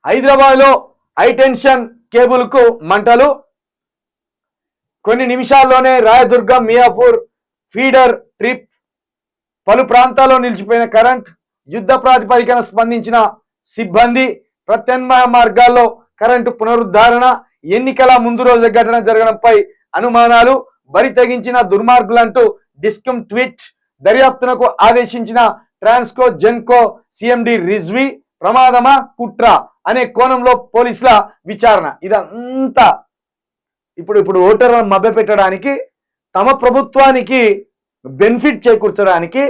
హైదరాబాద్లో హైటెన్షన్ కేబుల్కు మంటలు. కొన్ని నిమిషాల్లోనే రాయదుర్గం మియాపూర్ ఫీడర్ ట్రిప్. పలు ప్రాంతాల్లో నిలిచిపోయిన కరెంట్. యుద్ధ ప్రాతిపదికన స్పందించిన సిబ్బంది. ప్రత్యామ్నాయ మార్గాల్లో కరెంటు పునరుద్ధరణ. ఎన్నికల ముందు రోజు ఘటన జరగడంపై అనుమానాలు. బరి తెగించిన దుర్మార్గులంటూ డిస్కమ్ ట్వీట్. దర్యాప్తునకు ఆదేశించిన ట్రాన్స్కో జెన్కో సిఎండి రిజ్వీ. ప్రమాదమా కుట్ర అనే కోణంలో పోలీసుల విచారణ. ఇదంతా ఇప్పుడు ఓటర్లను మభ్యపెట్టడానికి, తమ ప్రభుత్వానికి బెనిఫిట్ చేకూర్చడానికి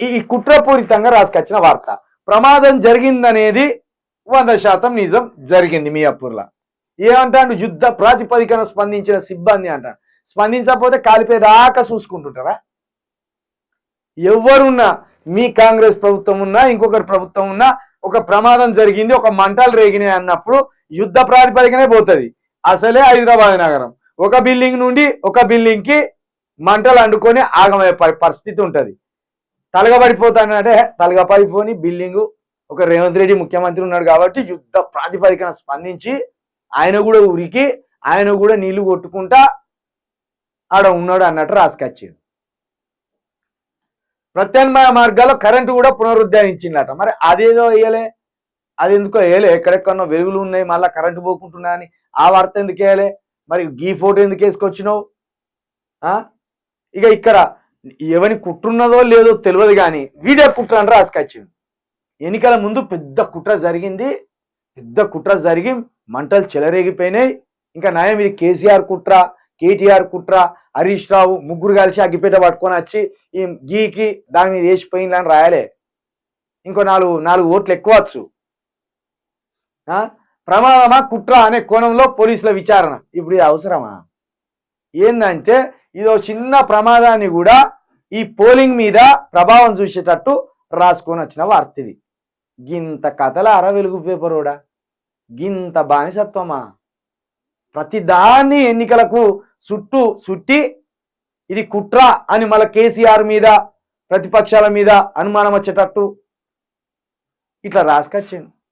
ఈ కుట్రపూరితంగా రాసుకొచ్చిన వార్త. ప్రమాదం జరిగిందనేది 100% నిజం. జరిగింది మియాపూర్లో. ఏమంటాడు? యుద్ధ ప్రాతిపదికన స్పందించిన సిబ్బంది అంటాడు. స్పందించకపోతే కాలిపోయేదాకా చూసుకుంటుంటారా? ఎవరున్నా, మీ కాంగ్రెస్ ప్రభుత్వం ఉన్నా, ఇంకొకరి ప్రభుత్వం ఉన్నా, ఒక ప్రమాదం జరిగింది, ఒక మంటలు రేగినాయి అన్నప్పుడు యుద్ధ ప్రాతిపదికనే పోతుంది. అసలే హైదరాబాద్ నగరం. ఒక బిల్డింగ్ నుండి ఒక బిల్డింగ్కి మంటలు అండుకొని ఆగమయ్యే పరిస్థితి ఉంటుంది. తలగబడిపోతానంటే తలగపడిపోని బిల్డింగు. ఒక రేవంత్ రెడ్డి ముఖ్యమంత్రి ఉన్నాడు కాబట్టి యుద్ధ ప్రాతిపదికన స్పందించి ఆయన కూడా ఉరికి, ఆయన కూడా నీళ్లు కొట్టుకుంటా ఆడ ఉన్నాడు అన్నట్టు రాసుకొచ్చిండు. ప్రత్యామ్నాయ మార్గాల్లో కరెంటు కూడా పునరుద్ధరించిందట. మరి అదేదో వేయలే, అది ఎందుకో వేయలే. ఎక్కడెక్కడో వెలుగులు ఉన్నాయి, మళ్ళీ కరెంటు పోకుంటున్నా అని ఆ వార్త ఎందుకు వేయలే? మరి గీ ఫోటో ఎందుకు వేసుకొచ్చినావు? ఇక ఇక్కడ ఎవని కుట్రున్నదో లేదో తెలియదు కానీ వీడే కుట్ర అని రాసుకొచ్చిండు. ఎన్నికల ముందు పెద్ద కుట్ర జరిగింది. పెద్ద కుట్ర జరిగి మంటలు చెలరేగిపోయినాయి. ఇంకా నయం ఇది కేసీఆర్ కుట్ర, కేటీఆర్ కుట్ర, హరీష్ రావు ముగ్గురు కలిసి అగ్గిపేట పట్టుకొని వచ్చి ఈ గీకి దాని మీద వేసిపోయిందని రాయాలే. ఇంకో నాలుగు ఓట్లు ఎక్కువచ్చు. ప్రమాదమా కుట్ర అనే కోణంలో పోలీసుల విచారణ. ఇప్పుడు ఇది అవసరమా? ఏందంటే ఇదో చిన్న ప్రమాదాన్ని కూడా ఈ పోలింగ్ మీద ప్రభావం చూసేటట్టు రాసుకొని వచ్చిన వార్త ఇది. గింత కథల వెలుగు పేపరోడా, గింత బానిసత్వమా? ప్రతిదాన్ని ఎన్నికలకు చుట్టి ఇది కుట్ర అని మళ్ళీ కేసీఆర్ మీద ప్రతిపక్షాల మీద అనుమానం వచ్చేటట్టు ఇట్లా రాసుకొచ్చిండు.